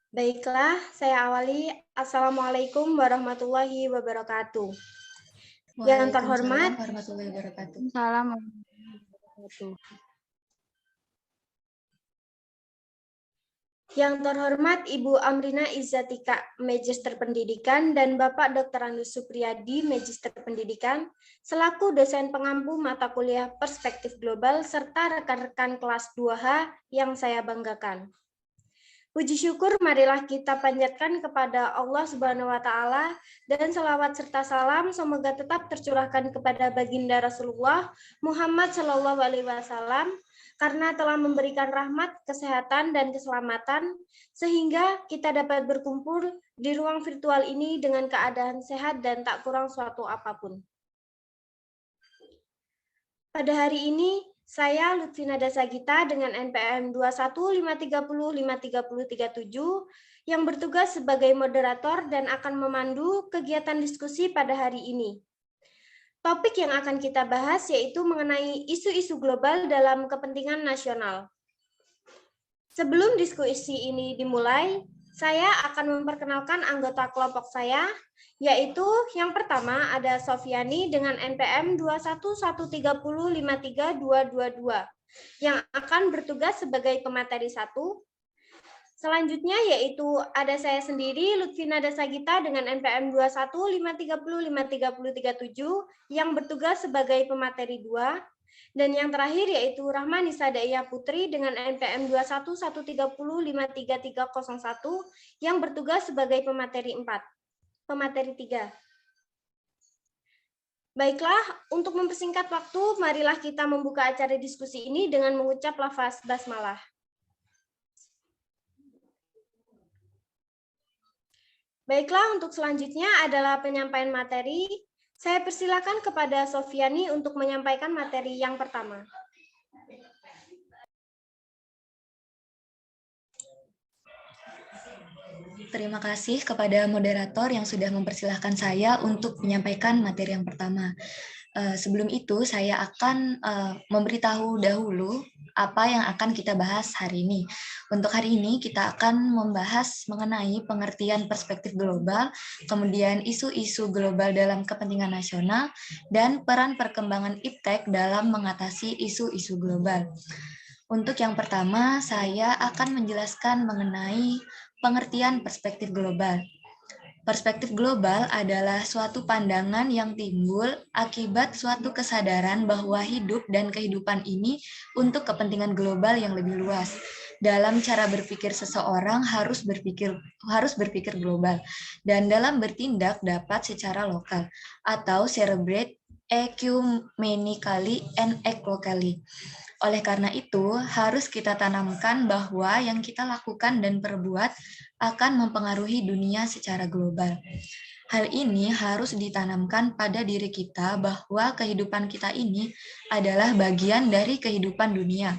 Baiklah, saya awali. Assalamualaikum warahmatullahi wabarakatuh. Yang Waalaikumsalam terhormat, warahmatullahi wabarakatuh. Salam warahmatullahi wabarakatuh. yang terhormat Ibu Amrina Izzatika, Magister Pendidikan, dan Bapak Dr. Andus Supriyadi, Magister Pendidikan, selaku dosen pengampu mata kuliah Perspektif Global, serta rekan-rekan kelas 2H yang saya banggakan. Puji syukur marilah kita panjatkan kepada Allah Subhanahu wa taala dan selawat serta salam semoga tetap tercurahkan kepada baginda Rasulullah Muhammad Shallallahu alaihi wasallam karena telah memberikan rahmat, kesehatan dan keselamatan sehingga kita dapat berkumpul di ruang virtual ini dengan keadaan sehat dan tak kurang suatu apapun. Pada hari ini saya Lutfina Dasagita dengan NPM 215305337 yang bertugas sebagai moderator dan akan memandu kegiatan diskusi pada hari ini. Topik yang akan kita bahas yaitu mengenai isu-isu global dalam kepentingan nasional. Sebelum diskusi ini dimulai, saya akan memperkenalkan anggota kelompok saya, yaitu yang pertama ada Sofiani dengan NPM 21130532222 yang akan bertugas sebagai pemateri 1. Selanjutnya yaitu ada saya sendiri Lutfina Dasagita dengan NPM 215305337 yang bertugas sebagai pemateri 2. Dan yang terakhir yaitu Rahmanisa Daiyah Putri dengan NPM 21130533301 yang bertugas sebagai pemateri 4. Pemateri 3. Baiklah, untuk mempersingkat waktu, marilah kita membuka acara diskusi ini dengan mengucap lafaz basmalah. Baiklah, untuk selanjutnya adalah penyampaian materi. Saya persilakan kepada Sofiani untuk menyampaikan materi yang pertama. Terima kasih kepada moderator yang sudah mempersilahkan saya untuk menyampaikan materi yang pertama. Sebelum itu, saya akan memberitahu dahulu apa yang akan kita bahas hari ini. Untuk hari ini, kita akan membahas mengenai pengertian perspektif global, kemudian isu-isu global dalam kepentingan nasional, dan peran perkembangan iptek dalam mengatasi isu-isu global. Untuk yang pertama, saya akan menjelaskan mengenai pengertian perspektif global. Perspektif global adalah suatu pandangan yang timbul akibat suatu kesadaran bahwa hidup dan kehidupan ini untuk kepentingan global yang lebih luas. Dalam cara berpikir seseorang harus berpikir global dan dalam bertindak dapat secara lokal atau cerebrate ecumenically and act locally. Oleh karena itu, harus kita tanamkan bahwa yang kita lakukan dan perbuat akan mempengaruhi dunia secara global. Hal ini harus ditanamkan pada diri kita bahwa kehidupan kita ini adalah bagian dari kehidupan dunia.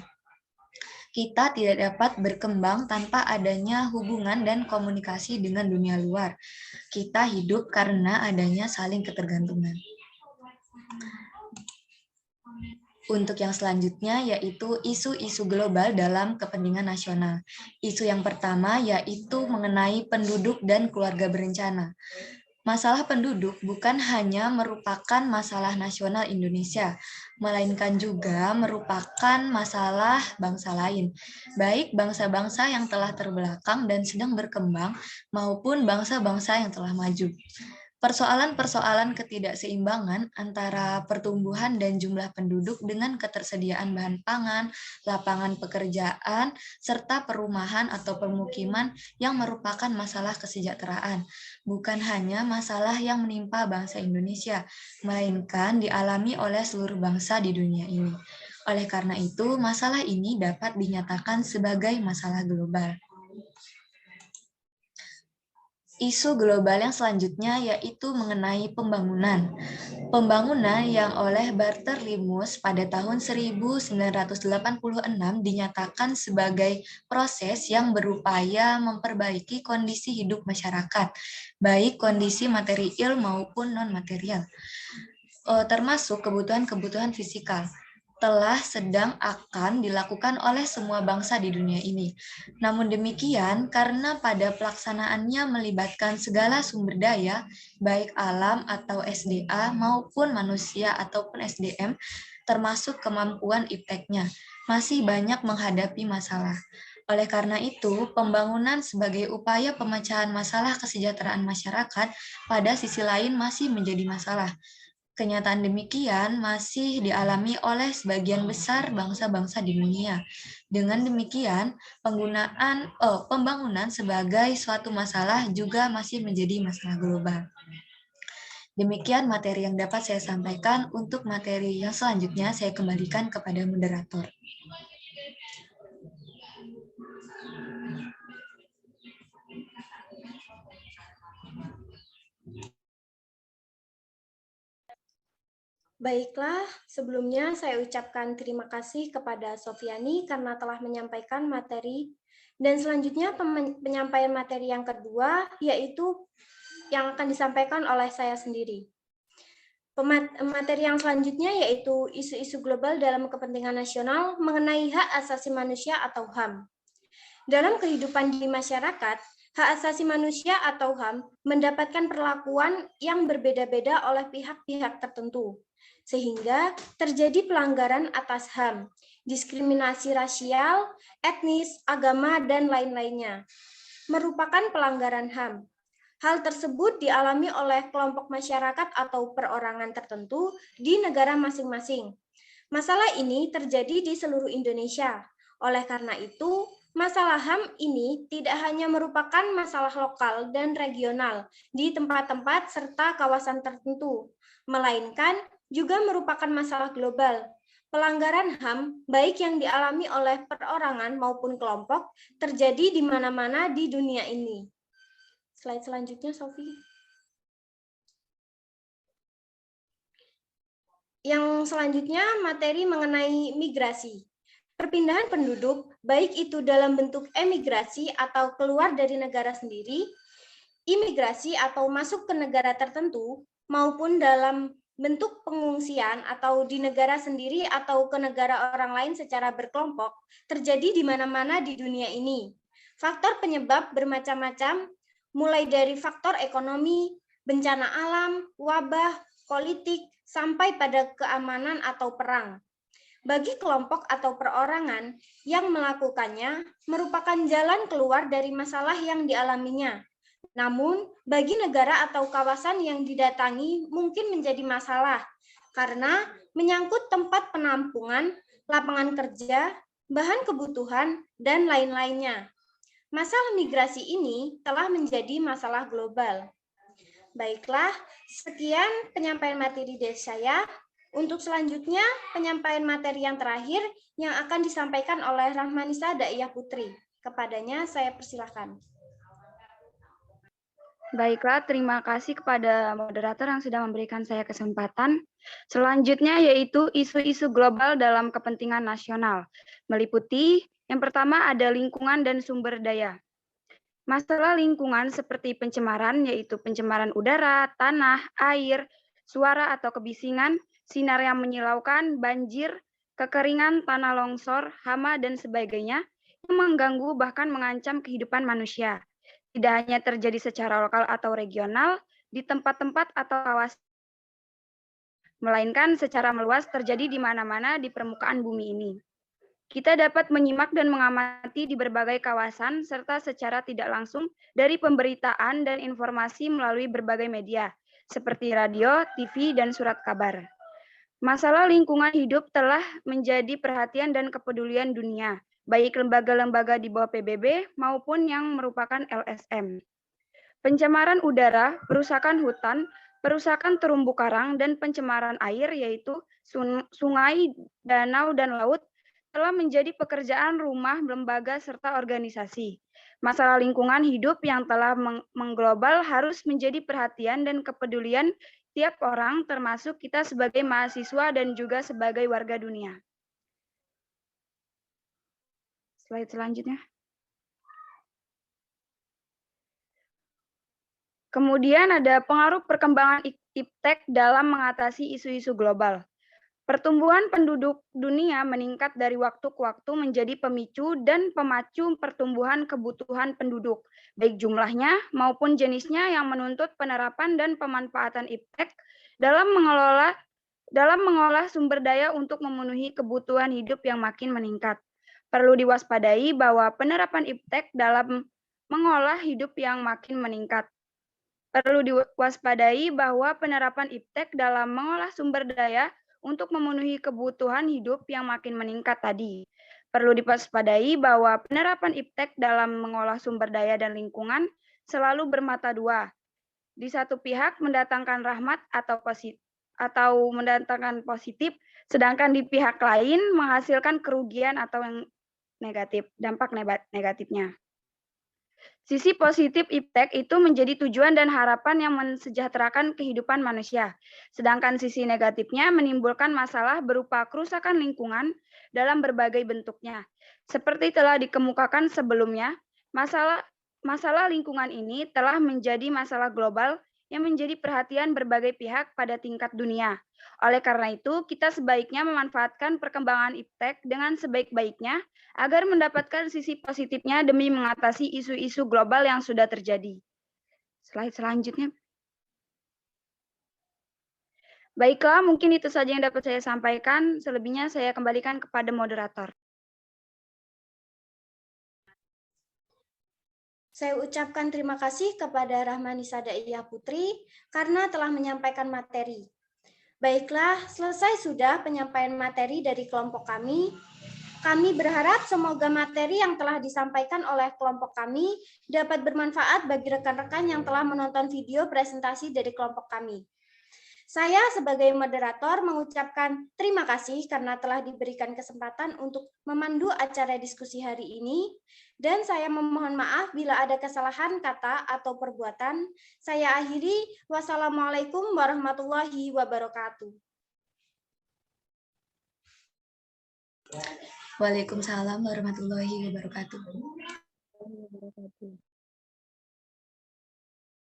Kita tidak dapat berkembang tanpa adanya hubungan dan komunikasi dengan dunia luar. Kita hidup karena adanya saling ketergantungan. Untuk yang selanjutnya yaitu isu-isu global dalam kepentingan nasional. Isu yang pertama yaitu mengenai penduduk dan keluarga berencana. Masalah penduduk bukan hanya merupakan masalah nasional Indonesia, melainkan juga merupakan masalah bangsa lain, baik bangsa-bangsa yang telah terbelakang dan sedang berkembang maupun bangsa-bangsa yang telah maju. Persoalan-persoalan ketidakseimbangan antara pertumbuhan dan jumlah penduduk dengan ketersediaan bahan pangan, lapangan pekerjaan, serta perumahan atau permukiman yang merupakan masalah kesejahteraan, bukan hanya masalah yang menimpa bangsa Indonesia, melainkan dialami oleh seluruh bangsa di dunia ini. Oleh karena itu, masalah ini dapat dinyatakan sebagai masalah global. Isu global yang selanjutnya yaitu mengenai pembangunan. Pembangunan yang oleh Bartholomeus pada tahun 1986 dinyatakan sebagai proses yang berupaya memperbaiki kondisi hidup masyarakat, baik kondisi material maupun non-material, termasuk kebutuhan-kebutuhan fisikal. telah, sedang, akan dilakukan oleh semua bangsa di dunia ini. Namun demikian, karena pada pelaksanaannya melibatkan segala sumber daya, baik alam atau SDA maupun manusia ataupun SDM, termasuk kemampuan ipteknya, masih banyak menghadapi masalah. Oleh karena itu, pembangunan sebagai upaya pemecahan masalah kesejahteraan masyarakat pada sisi lain masih menjadi masalah. Kenyataan demikian masih dialami oleh sebagian besar bangsa-bangsa di dunia. Dengan demikian, pembangunan sebagai suatu masalah juga masih menjadi masalah global. Demikian materi yang dapat saya sampaikan. Untuk materi yang selanjutnya saya kembalikan kepada moderator. Baiklah, sebelumnya saya ucapkan terima kasih kepada Sofiani karena telah menyampaikan materi. Dan selanjutnya penyampaian materi yang kedua, yaitu yang akan disampaikan oleh saya sendiri. Materi yang selanjutnya yaitu isu-isu global dalam kepentingan nasional mengenai hak asasi manusia atau HAM. Dalam kehidupan di masyarakat, hak asasi manusia atau HAM mendapatkan perlakuan yang berbeda-beda oleh pihak-pihak tertentu, sehingga terjadi pelanggaran atas HAM, diskriminasi rasial, etnis, agama, dan lain-lainnya, merupakan pelanggaran HAM. Hal tersebut dialami oleh kelompok masyarakat atau perorangan tertentu di negara masing-masing. Masalah ini terjadi di seluruh Indonesia. Oleh karena itu, masalah HAM ini tidak hanya merupakan masalah lokal dan regional di tempat-tempat serta kawasan tertentu, melainkan juga merupakan masalah global. Pelanggaran HAM, baik yang dialami oleh perorangan maupun kelompok, terjadi di mana-mana di dunia ini. Slide selanjutnya, Sofi. Yang selanjutnya, materi mengenai migrasi. Perpindahan penduduk, baik itu dalam bentuk emigrasi atau keluar dari negara sendiri, imigrasi atau masuk ke negara tertentu, maupun dalam bentuk pengungsian atau di negara sendiri atau ke negara orang lain secara berkelompok, terjadi di mana-mana di dunia ini. Faktor penyebab bermacam-macam, mulai dari faktor ekonomi, bencana alam, wabah, politik, sampai pada keamanan atau perang. Bagi kelompok atau perorangan yang melakukannya merupakan jalan keluar dari masalah yang dialaminya. Namun, bagi negara atau kawasan yang didatangi mungkin menjadi masalah karena menyangkut tempat penampungan, lapangan kerja, bahan kebutuhan, dan lain-lainnya. Masalah migrasi ini telah menjadi masalah global. Baiklah, sekian penyampaian materi dari saya. Untuk selanjutnya, penyampaian materi yang terakhir yang akan disampaikan oleh Rahmanisa Daiyah Putri. Kepadanya saya persilahkan. Baiklah, terima kasih kepada moderator yang sudah memberikan saya kesempatan. Selanjutnya yaitu isu-isu global dalam kepentingan nasional. Meliputi yang pertama ada lingkungan dan sumber daya. Masalah lingkungan seperti pencemaran yaitu pencemaran udara, tanah, air, suara atau kebisingan, sinar yang menyilaukan, banjir, kekeringan, tanah longsor, hama, dan sebagainya yang mengganggu bahkan mengancam kehidupan manusia. Tidak hanya terjadi secara lokal atau regional di tempat-tempat atau kawasan, melainkan secara meluas terjadi di mana-mana di permukaan bumi ini. Kita dapat menyimak dan mengamati di berbagai kawasan serta secara tidak langsung dari pemberitaan dan informasi melalui berbagai media, seperti radio, TV, dan surat kabar. Masalah lingkungan hidup telah menjadi perhatian dan kepedulian dunia, baik lembaga-lembaga di bawah PBB maupun yang merupakan LSM. Pencemaran udara, perusakan hutan, perusakan terumbu karang, dan pencemaran air yaitu sungai, danau, dan laut telah menjadi pekerjaan rumah lembaga serta organisasi. Masalah lingkungan hidup yang telah mengglobal harus menjadi perhatian dan kepedulian tiap orang, termasuk kita sebagai mahasiswa dan juga sebagai warga dunia. Slide selanjutnya. Kemudian ada pengaruh perkembangan iptek dalam mengatasi isu-isu global. Pertumbuhan penduduk dunia meningkat dari waktu ke waktu menjadi pemicu dan pemacu pertumbuhan kebutuhan penduduk, baik jumlahnya maupun jenisnya yang menuntut penerapan dan pemanfaatan iptek dalam mengolah sumber daya untuk memenuhi kebutuhan hidup yang makin meningkat. Perlu diwaspadai bahwa penerapan iptek dalam mengolah hidup yang makin meningkat. Perlu diwaspadai bahwa penerapan iptek dalam mengolah sumber daya untuk memenuhi kebutuhan hidup yang makin meningkat tadi. Perlu diwaspadai bahwa penerapan iptek dalam mengolah sumber daya dan lingkungan selalu bermata dua. Di satu pihak mendatangkan rahmat atau mendatangkan positif, sedangkan di pihak lain menghasilkan kerugian atau yang negatif, dampak negatifnya. Sisi positif iptek itu menjadi tujuan dan harapan yang mensejahterakan kehidupan manusia. Sedangkan sisi negatifnya menimbulkan masalah berupa kerusakan lingkungan dalam berbagai bentuknya. Seperti telah dikemukakan sebelumnya, masalah lingkungan ini telah menjadi masalah global yang menjadi perhatian berbagai pihak pada tingkat dunia. Oleh karena itu, kita sebaiknya memanfaatkan perkembangan iptek dengan sebaik-baiknya agar mendapatkan sisi positifnya demi mengatasi isu-isu global yang sudah terjadi. Slide selanjutnya. Baiklah, mungkin itu saja yang dapat saya sampaikan. Selebihnya saya kembalikan kepada moderator. Saya ucapkan terima kasih kepada Rahmanisa Daiyah Putri karena telah menyampaikan materi. Baiklah, selesai sudah penyampaian materi dari kelompok kami. Kami berharap semoga materi yang telah disampaikan oleh kelompok kami dapat bermanfaat bagi rekan-rekan yang telah menonton video presentasi dari kelompok kami. Saya sebagai moderator mengucapkan terima kasih karena telah diberikan kesempatan untuk memandu acara diskusi hari ini, dan saya memohon maaf bila ada kesalahan kata atau perbuatan. Saya akhiri, wassalamualaikum warahmatullahi wabarakatuh. Waalaikumsalam warahmatullahi wabarakatuh.